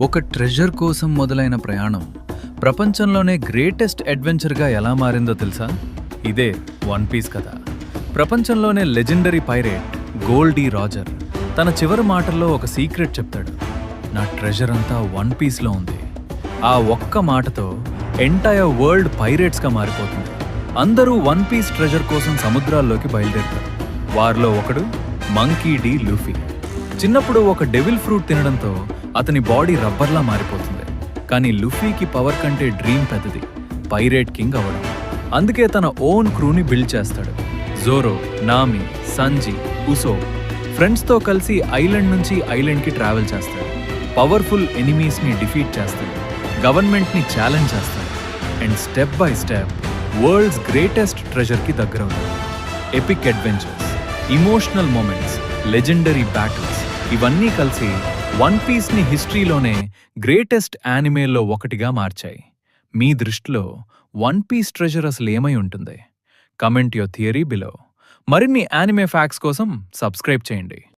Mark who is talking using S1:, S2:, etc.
S1: ఒక ట్రెజర్ కోసం మొదలైన ప్రయాణం ప్రపంచంలోనే గ్రేటెస్ట్ అడ్వెంచర్గా ఎలా మారిందో తెలుసా? ఇదే వన్ పీస్ కథ. ప్రపంచంలోనే లెజెండరీ పైరేట్ గోల్డీ రాజర్ తన చివరి మాటల్లో ఒక సీక్రెట్ చెప్తాడు. నా ట్రెజర్ అంతా వన్ పీస్లో ఉంది. ఆ ఒక్క మాటతో ఎంటైర్ వరల్డ్ పైరేట్స్గా మారిపోతుంది. అందరూ వన్ పీస్ ట్రెజర్ కోసం సముద్రాల్లోకి బయలుదేరుతారు. వారిలో ఒకడు మంకీ డి లూఫీ. చిన్నప్పుడు ఒక డెవిల్ ఫ్రూట్ తినడంతో అతని బాడీ రబ్బర్లా మారిపోతుంది. కానీ లూఫీకి పవర్ కంటే డ్రీమ్ పెద్దది, పైరేట్ కింగ్ అవ్వడం. అందుకే తన ఓన్ క్రూని బిల్డ్ చేస్తాడు. జోరో, నామి, సంజీ, ఉసో ఫ్రెండ్స్తో కలిసి ఐలాండ్ నుంచి ఐలాండ్కి ట్రావెల్ చేస్తాడు. పవర్ఫుల్ ఎనిమీస్ని డిఫీట్ చేస్తాడు, గవర్నమెంట్ని ఛాలెంజ్ చేస్తాడు and step by step world's greatest ట్రెజర్కి దగ్గరవుతాడు. Epic adventures, emotional moments, legendary battles ఇవన్నీ కలిసి వన్ పీస్ని హిస్టరీలోనే గ్రేటెస్ట్ యానిమేల్లో ఒకటిగా మార్చాయి. మీ దృష్టిలో వన్ పీస్ ట్రెజర్ అసలు ఏమై ఉంటుంది? Comment your theory below. మరిన్ని యానిమే ఫ్యాక్ట్స్ కోసం సబ్స్క్రైబ్ చేయండి.